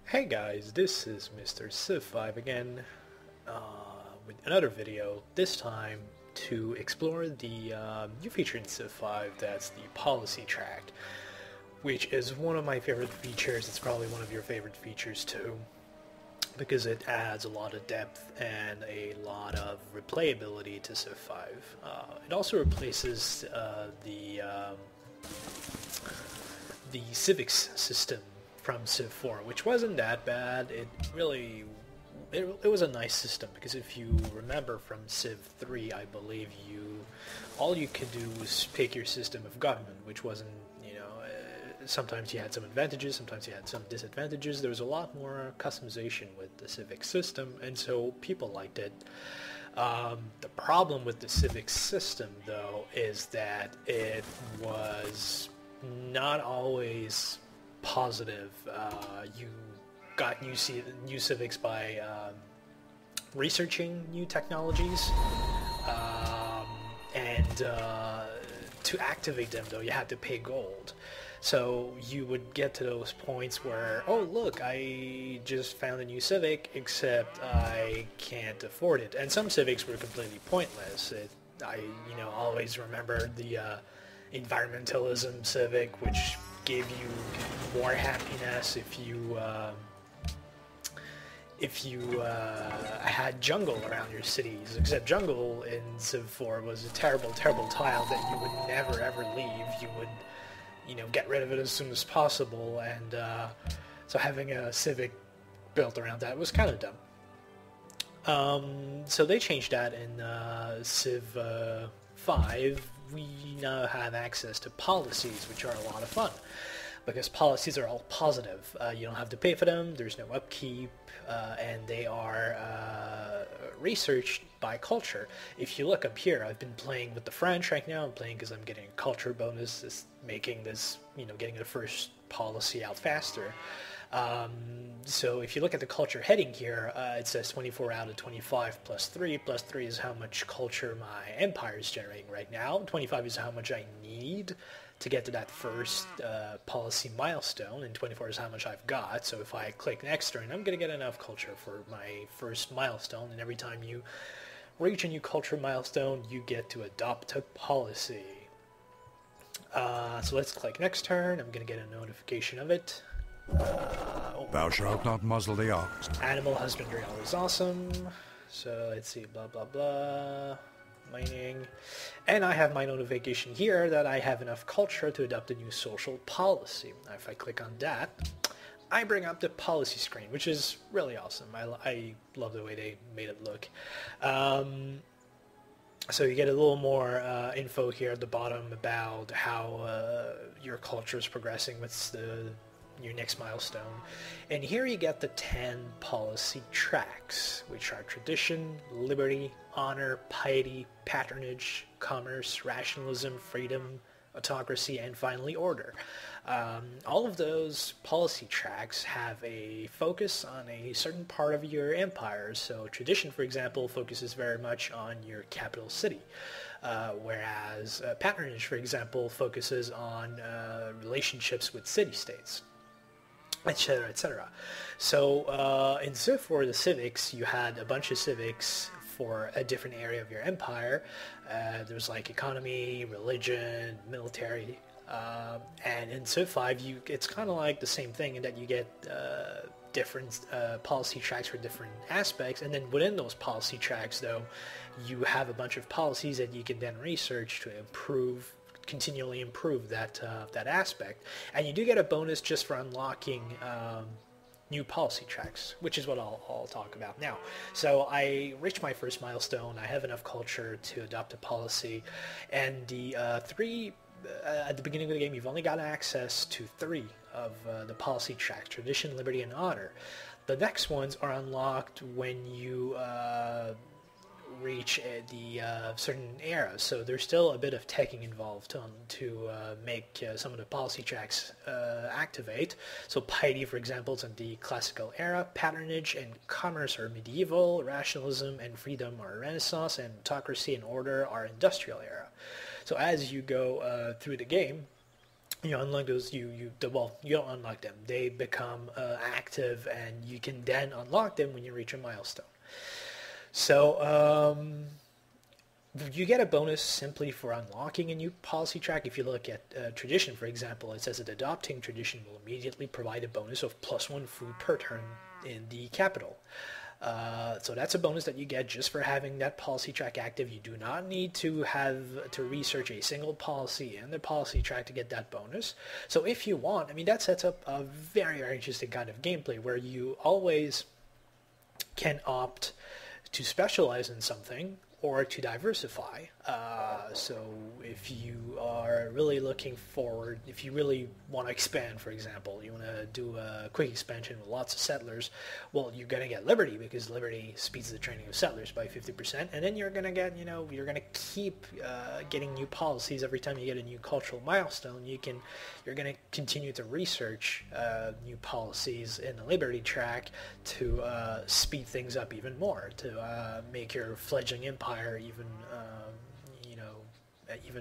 Hey guys, this is Mr. Civ5 again with another video, this time to explore the new feature in Civ5 that's the policy track, which is one of my favorite features. It's probably one of your favorite features too, because it adds a lot of depth and a lot of replayability to Civ5. It also replaces the civics system from Civ 4, which wasn't that bad. It was a nice system, because if you remember from Civ 3, I believe all you could do was pick your system of government, which wasn't, sometimes you had some advantages, sometimes you had some disadvantages. There was a lot more customization with the civic system, and so people liked it. The problem with the civic system, though, is that it was not always positive. You got new civics by researching new technologies, and to activate them, though, you had to pay gold. So you would get to those points where, oh look, I just found a new civic, except I can't afford it. And some civics were completely pointless. I always remember the environmentalism civic, which gave you more happiness if you had jungle around your cities. Except jungle in Civ 4 was a terrible, terrible tile that you would never ever leave. You would, get rid of it as soon as possible, and so having a civic built around that was kind of dumb. So they changed that in Civ 5. We now have access to policies, which are a lot of fun, because policies are all positive. You don't have to pay for them, there's no upkeep, and they are researched by culture. If you look up here, I've been playing with the French right now. I'm playing because I'm getting a culture bonus, is making this, getting the first policy out faster. So if you look at the culture heading here, it says 24 out of 25 plus 3. Plus 3 is how much culture my empire is generating right now. 25 is how much I need to get to that first policy milestone, and 24 is how much I've got. So if I click next turn, I'm going to get enough culture for my first milestone, and every time you reach a new culture milestone, you get to adopt a policy. So let's click next turn. I'm going to get a notification of it. Thou shalt not muzzle the ox. Animal husbandry, always awesome. So let's see, blah blah blah. Mining. And I have my notification here that I have enough culture to adopt a new social policy. Now if I click on that, I bring up the policy screen, which is really awesome. I love the way they made it look. So you get a little more info here at the bottom about how your culture is progressing with your next milestone. And here you get the 10 policy tracks, which are tradition, liberty, honor, piety, patronage, commerce, rationalism, freedom, autocracy, and finally order. All of those policy tracks have a focus on a certain part of your empire. So tradition, for example, focuses very much on your capital city, whereas patronage, for example, focuses on relationships with city-states, etc., etc. So in Civ 4, the civics, you had a bunch of civics for a different area of your empire. There's like economy, religion, military, and in Civ 5, it's kind of like the same thing in that you get different policy tracks for different aspects, and then within those policy tracks, though, you have a bunch of policies that you can then research to continually improve that aspect. And you do get a bonus just for unlocking new policy tracks, which is what I'll talk about now. So I reached my first milestone. I have enough culture to adopt a policy, and the three at the beginning of the game, you've only got access to 3 of the policy tracks: tradition, liberty, and honor. The next ones are unlocked when you reach the certain era, so there's still a bit of teching involved to make some of the policy tracks activate. So piety, for example, is in the classical era, patronage and commerce are medieval, rationalism and freedom are Renaissance, and autocracy and order are industrial era. So as you go through the game, You unlock those. You don't unlock them. They become active, and you can then unlock them when you reach a milestone. So you get a bonus simply for unlocking a new policy track. If you look at tradition, for example, it says that adopting tradition will immediately provide a bonus of +1 food per turn in the capital. So that's a bonus that you get just for having that policy track active. You do not need to have to research a single policy in the policy track to get that bonus. So if you want, I mean, that sets up a very, very interesting kind of gameplay where you always can opt to specialize in something or to diversify. So if you are really looking forward, if you really want to expand, for example, you want to do a quick expansion with lots of settlers, well, you're going to get Liberty, because Liberty speeds the training of settlers by 50%, and then you're going to get, you're going to keep getting new policies every time you get a new cultural milestone. You're going to continue to research new policies in the Liberty track to speed things up even more, to make your fledgling empire even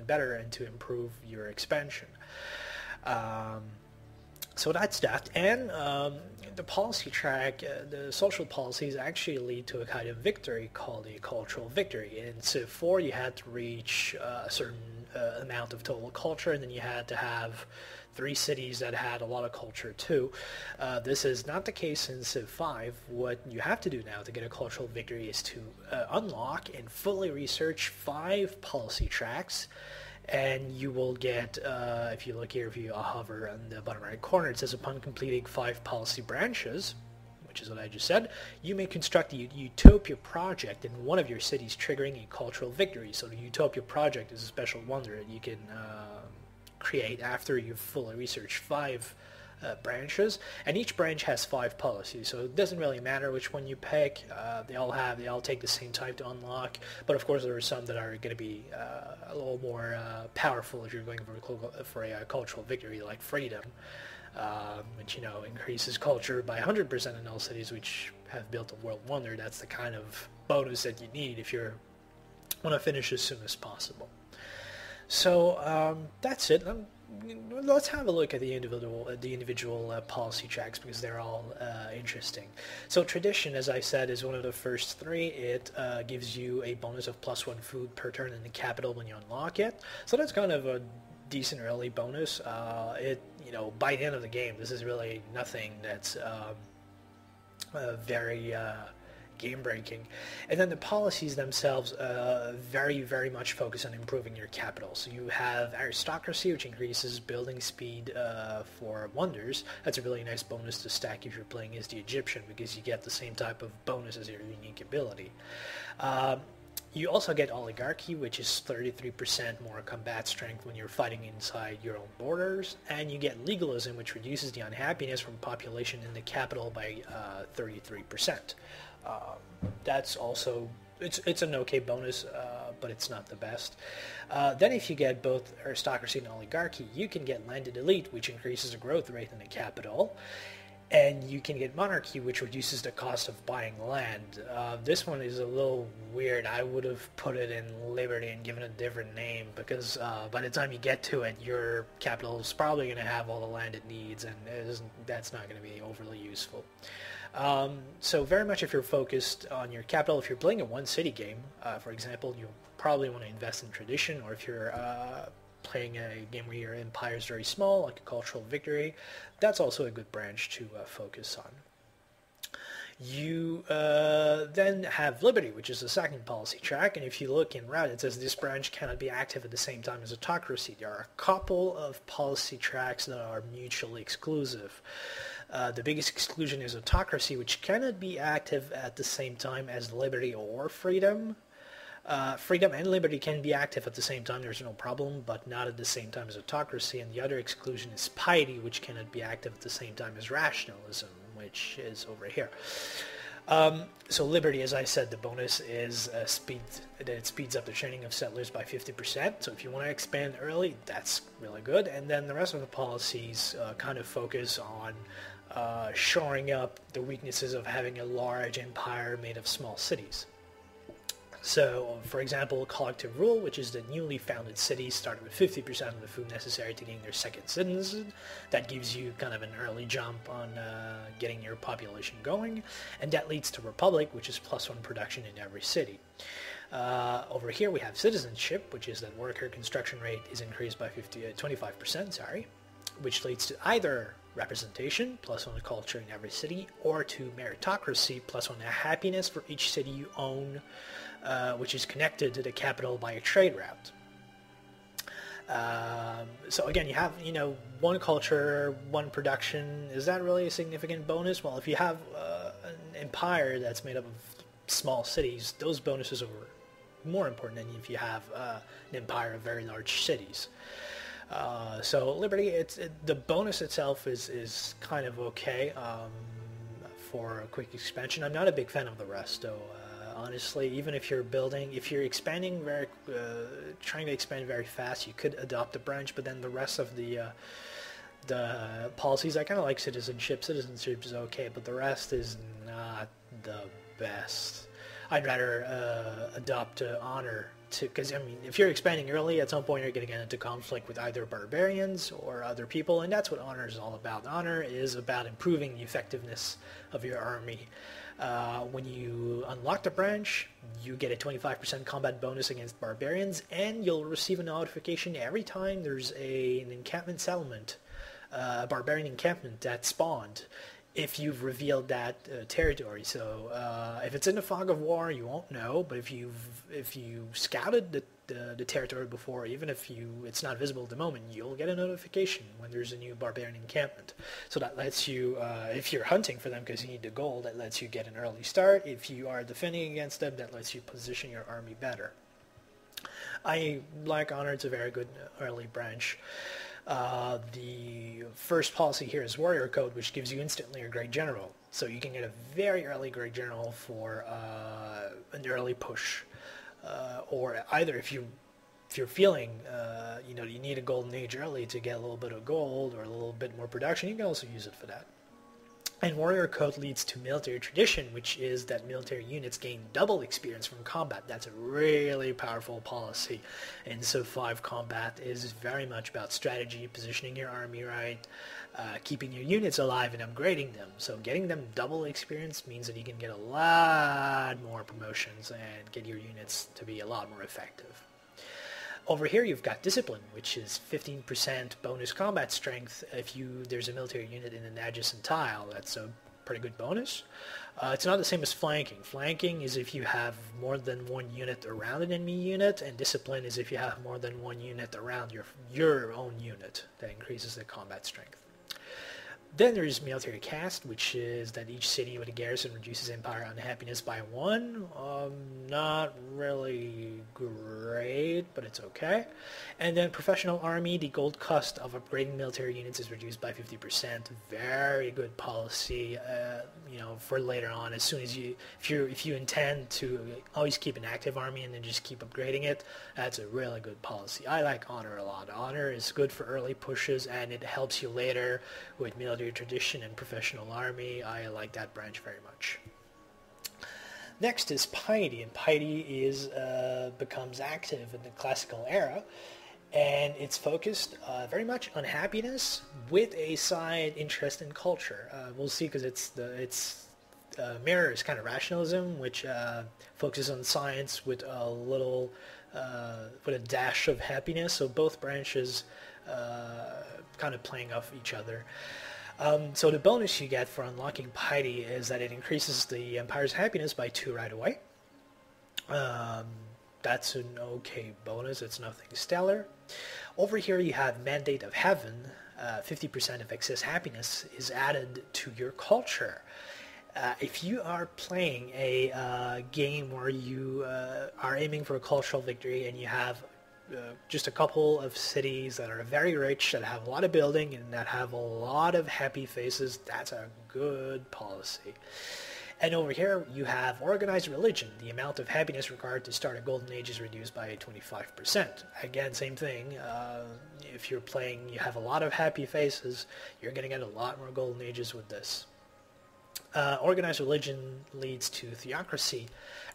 better, and to improve your expansion. So that's that. And the policy track, the social policies actually lead to a kind of victory called a cultural victory. In Civ 4, you had to reach a certain amount of total culture, and then you had to have 3 cities that had a lot of culture too. This is not the case in Civ 5. What you have to do now to get a cultural victory is to unlock and fully research 5 policy tracks, and you will get, if you look here, if you hover on the bottom right corner, it says upon completing 5 policy branches, which is what I just said, you may construct a Utopia project in one of your cities, triggering a cultural victory. So the Utopia project is a special wonder that you can create after you've fully researched 5 branches, and each branch has 5 policies, so it doesn't really matter which one you pick. They all take the same time to unlock, but of course there are some that are going to be a little more powerful if you're going for a cultural victory, like freedom, which increases culture by 100% in all cities which have built a world wonder. That's the kind of bonus that you need if you want to finish as soon as possible. So that's it. Let's have a look at the individual policy tracks, because they're all interesting. So tradition, as I said, is one of the first 3. It gives you a bonus of +1 food per turn in the capital when you unlock it. So that's kind of a decent early bonus. By the end of the game, this is really nothing that's very game-breaking. And then the policies themselves very, very much focus on improving your capital. So you have aristocracy, which increases building speed for wonders. That's a really nice bonus to stack if you're playing as the Egyptian, because you get the same type of bonus as your unique ability. You also get oligarchy, which is 33% more combat strength when you're fighting inside your own borders, and you get legalism, which reduces the unhappiness from population in the capital by 33%. That's also, it's an okay bonus, but it's not the best. Then if you get both aristocracy and oligarchy, you can get landed elite, which increases the growth rate in the capital, and you can get monarchy, which reduces the cost of buying land. This one is a little weird. I would have put it in Liberty and given it a different name, because by the time you get to it, your capital is probably going to have all the land it needs, and that's not going to be overly useful. So very much if you're focused on your capital, if you're playing a one-city game, for example, you probably want to invest in tradition, or if you're playing a game where your empire is very small, like a cultural victory, that's also a good branch to focus on. You then have Liberty, which is the second policy track, and if you look in route, it says this branch cannot be active at the same time as autocracy. There are a couple of policy tracks that are mutually exclusive. The biggest exclusion is autocracy, which cannot be active at the same time as Liberty or Freedom. Freedom and Liberty can be active at the same time, there's no problem, but not at the same time as autocracy. And the other exclusion is piety, which cannot be active at the same time as rationalism, which is over here. So Liberty, as I said, the bonus is that it speeds up the training of settlers by 50%. So if you want to expand early, that's really good. And then the rest of the policies kind of focus on shoring up the weaknesses of having a large empire made of small cities. So, for example, Collective Rule, which is the newly founded cities, started with 50% of the food necessary to gain their second citizen. That gives you kind of an early jump on getting your population going. And that leads to Republic, which is +1 production in every city. Over here we have Citizenship, which is that worker construction rate is increased by 25%, which leads to either representation, +1 culture in every city, or to meritocracy, +1 happiness for each city you own, which is connected to the capital by a trade route. So again, you have, one culture, one production. Is that really a significant bonus? Well, if you have an empire that's made up of small cities, those bonuses are more important than if you have an empire of very large cities. So Liberty, the bonus itself is kind of okay for a quick expansion. I'm not a big fan of the rest, though. Honestly, even if you're expanding trying to expand very fast, you could adopt a branch, but then the rest of the policies, I kind of like citizenship. Citizenship is okay, but the rest is not the best. I'd rather adopt honor, because if you're expanding early, at some point you're going to get into conflict with either barbarians or other people, and that's what honor is all about. Honor is about improving the effectiveness of your army. When you unlock the branch, you get a 25% combat bonus against barbarians, and you'll receive a notification every time there's an encampment settlement, a barbarian encampment that spawned, if you've revealed that territory. So if it's in the fog of war, you won't know, but if you scouted the territory before, even if it's not visible at the moment, you'll get a notification when there's a new barbarian encampment. So that lets you, if you're hunting for them because you need the gold, that lets you get an early start. If you are defending against them, that lets you position your army better. I like honor. It's a very good early branch. The first policy here is Warrior Code, which gives you instantly a Great General. So you can get a very early Great General for an early push. Or either if you're feeling, you need a Golden Age early to get a little bit of gold or a little bit more production, you can also use it for that. And Warrior Code leads to Military Tradition, which is that military units gain double experience from combat. That's a really powerful policy. And Civ 5 combat is very much about strategy, positioning your army right, keeping your units alive and upgrading them. So getting them double experience means that you can get a lot more promotions and get your units to be a lot more effective. Over here you've got Discipline, which is 15% bonus combat strength if there's a military unit in an adjacent tile. That's a pretty good bonus. It's not the same as Flanking. Flanking is if you have more than one unit around an enemy unit, and Discipline is if you have more than one unit around your own unit. That increases the combat strength. Then there's Military Caste, which is that each city with a garrison reduces empire unhappiness by 1. Not really great, but it's okay. And then Professional Army, the gold cost of upgrading military units is reduced by 50%. Very good policy, for later on. As soon as if you intend to always keep an active army and then just keep upgrading it, that's a really good policy. I like Honor a lot. Honor is good for early pushes, and it helps you later with Military Tradition and Professional Army. I like that branch very much. Next is Piety, and Piety becomes active in the classical era, and it's focused very much on happiness with a side interest in culture. We'll see, because Mirror is kind of rationalism, which focuses on science with a dash of happiness. So both branches kind of playing off each other. So the bonus you get for unlocking Piety is that it increases the Empire's happiness by 2 right away. That's an okay bonus. It's nothing stellar. Over here you have Mandate of Heaven. 50% of excess happiness is added to your culture. If you are playing a game where you are aiming for a cultural victory and you have just a couple of cities that are very rich, that have a lot of building, and that have a lot of happy faces, that's a good policy. And over here you have Organized Religion. The amount of happiness required to start a Golden Age is reduced by 25%. Again, same thing. If you're playing, you have a lot of happy faces, you're going to get a lot more Golden Ages with this. Organized religion leads to theocracy,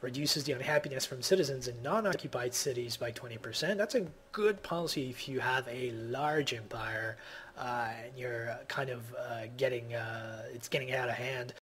reduces the unhappiness from citizens in non-occupied cities by 20%. That's a good policy if you have a large empire and you're kind of it's getting out of hand.